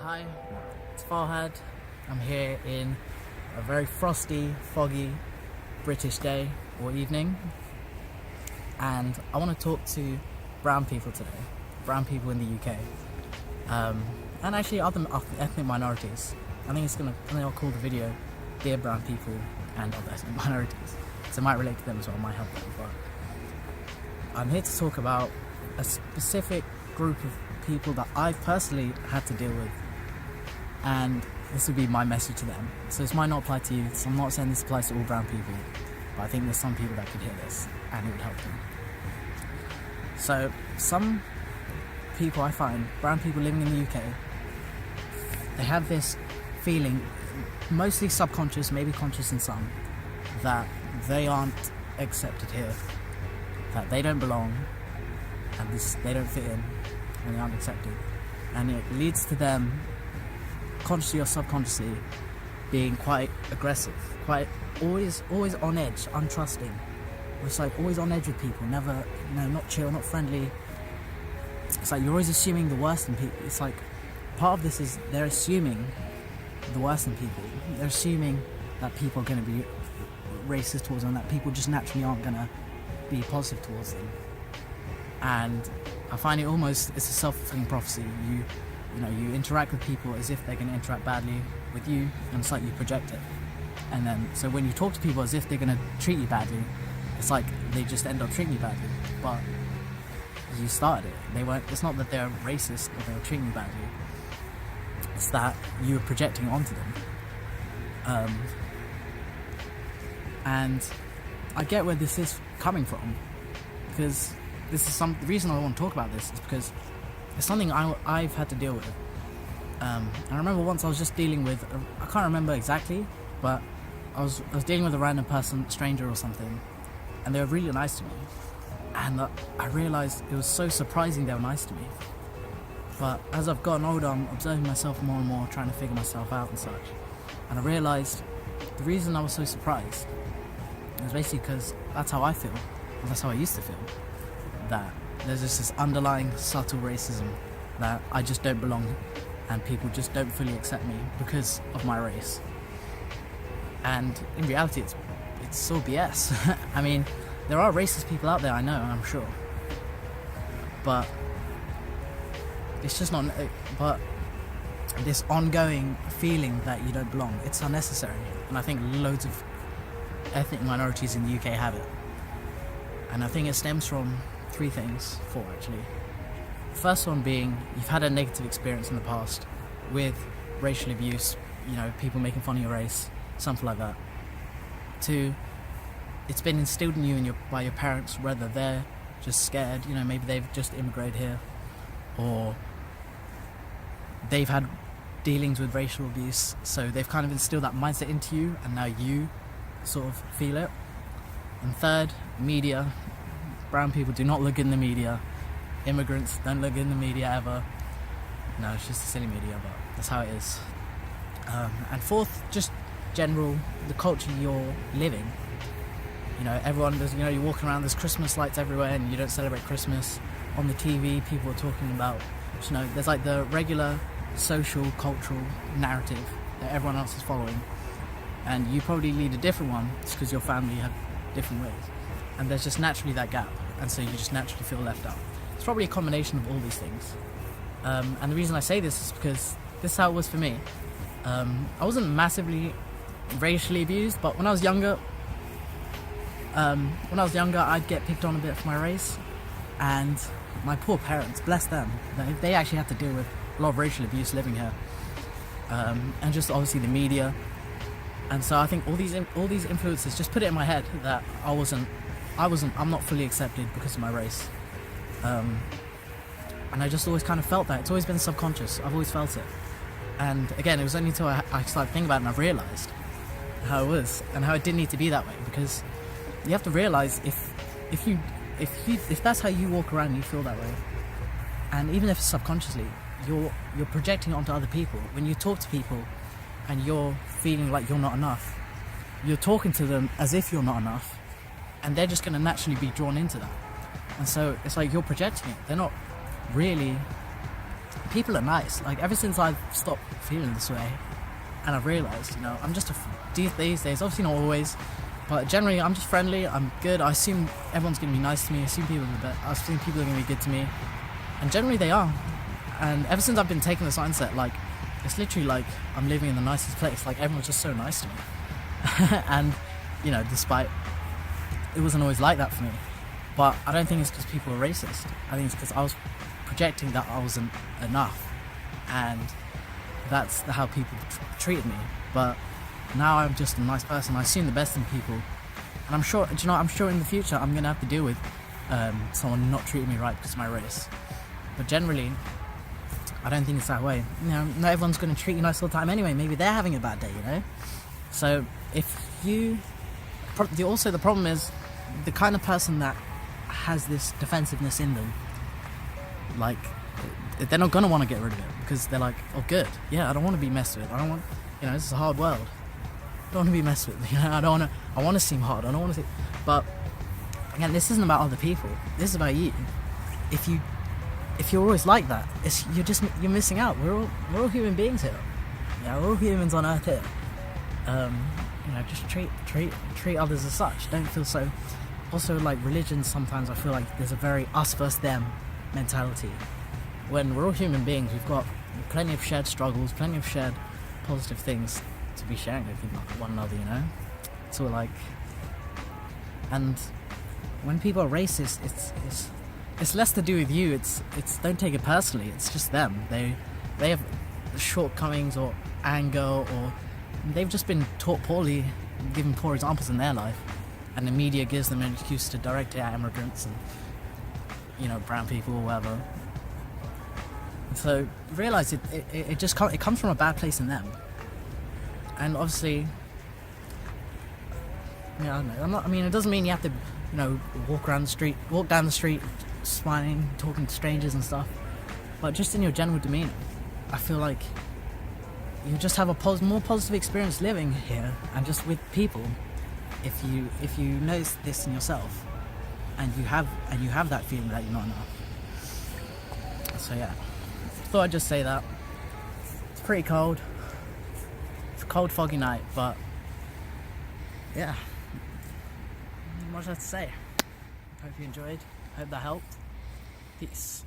Hi, it's Farhad. I'm here in a very frosty, foggy British day or evening, and I want to talk to brown people today, brown people in the UK, and actually other ethnic minorities. I think I'll call the video "Dear Brown People and Other Ethnic Minorities," so it might relate to them as well, might help them. But I'm here to talk about a specific group of people that I've personally had to deal with, and this would be my message to them. So this might not apply to you, so I'm not saying this applies to all brown people, but I think there's some people that could hear this and it would help them. So some people I find, brown people living in the UK, they have this feeling, mostly subconscious, maybe conscious in some, that they aren't accepted here, that they don't belong, and they don't fit in, and they aren't accepted. And it leads to them, consciously or subconsciously, being quite aggressive, quite always on edge, untrusting. It's like always on edge with people, never, not chill, not friendly. It's like you're always assuming the worst in people. It's like part of this is they're assuming the worst in people. They're assuming that people are going to be racist towards them, that people just naturally aren't going to be positive towards them. And I find it almost, it's a self-fulfilling prophecy. You interact with people as if they're going to interact badly with you, and it's like you project it. And then, so when you talk to people as if they're going to treat you badly, it's like they just end up treating you badly. But you started it. It's not that they're racist or they were treating you badly. It's that you were projecting onto them. And I get where this is coming from, because the reason I want to talk about this is because it's something I've had to deal with. I remember once I was just dealing with, I can't remember exactly, but I was dealing with a random person, stranger or something, and they were really nice to me. And I realised it was so surprising they were nice to me. But as I've gotten older, I'm observing myself more and more, trying to figure myself out and such. And I realised the reason I was so surprised was basically because that's how I feel, or that's how I used to feel. That there's just this underlying subtle racism that I just don't belong, and people just don't fully accept me because of my race. And in reality, it's so BS. I mean, there are racist people out there, I know, I'm sure, but it's just not. But this ongoing feeling that you don't belong, it's unnecessary, and I think loads of ethnic minorities in the UK have it. And I think it stems from four actually. The first one being, you've had a negative experience in the past with racial abuse, people making fun of your race, something like that. Two, it's been instilled in you by your parents, whether they're just scared, maybe they've just immigrated here, or they've had dealings with racial abuse, so they've kind of instilled that mindset into you, and now you sort of feel it. And third, media. Brown people do not look in the media. Immigrants don't look in the media ever. No, it's just a silly media, but that's how it is. And fourth, just general, the culture you're living. Everyone does, you're walking around, there's Christmas lights everywhere and you don't celebrate Christmas. On the TV, people are talking about, there's like the regular social, cultural narrative that everyone else is following. And you probably lead a different one just because your family have different ways. And there's just naturally that gap, and so you just naturally feel left out. It's probably a combination of all these things. And the reason I say this is because this is how it was for me. I wasn't massively racially abused, but when I was younger, I'd get picked on a bit for my race, and my poor parents, bless them, they actually had to deal with a lot of racial abuse living here, and just obviously the media. And so I think all these influences just put it in my head that I'm not fully accepted because of my race. And I just always kind of felt that. It's always been subconscious. I've always felt it. And again, it was only until I started thinking about it and I realised how it was and how it didn't need to be that way. Because you have to realise if that's how you walk around and you feel that way, and even if it's subconsciously, you're projecting it onto other people. When you talk to people and you're feeling like you're not enough, you're talking to them as if you're not enough, and they're just going to naturally be drawn into that. And so it's like you're projecting it. They're not really people are nice. Like, ever since I've stopped feeling this way, and I've realised, I'm just these days, obviously not always, but generally I'm just friendly, I'm good. I assume everyone's going to be nice to me. I assume people are going to be good to me, and generally they are. And ever since I've been taking this mindset, like, it's literally like I'm living in the nicest place. Like, everyone's just so nice to me. And, despite it wasn't always like that for me, but I don't think it's because people are racist. I think it's because I was projecting that I wasn't enough, and that's how people treated me. But now I'm just a nice person. I assume the best in people, and I'm sure in the future I'm gonna have to deal with someone not treating me right because of my race. But generally, I don't think it's that way. Not everyone's gonna treat you nice all the time anyway. Maybe they're having a bad day, So the problem is the kind of person that has this defensiveness in them. Like, they're not gonna want to get rid of it because they're like, oh, good, yeah, I don't want to be messed with. I don't want, this is a hard world. I don't want to be messed with. I want to seem hard. I don't want to. But again, this isn't about other people. This is about you. If you're always like that, you're missing out. We're all human beings here. We're all humans on Earth here. Just treat others as such. Don't feel so. Also, like, religion, sometimes I feel like there's a very us versus them mentality. When we're all human beings, we've got plenty of shared struggles, plenty of shared positive things to be sharing with one another. So like, and when people are racist, it's less to do with you. It's don't take it personally. It's just them. They have shortcomings or anger, or they've just been taught poorly, given poor examples in their life, and the media gives them an excuse to direct it at immigrants and brown people or whatever. And so realize it comes from a bad place in them. And obviously, I don't know. It doesn't mean you have to walk down the street smiling, talking to strangers and stuff, but just in your general demeanor, I feel like you just have a more positive experience living here and just with people if you notice this in yourself, and you have that feeling that you're not enough. So yeah, thought I'd just say that. It's pretty cold. It's a cold, foggy night, but yeah, not much else to say. Hope you enjoyed. Hope that helped. Peace.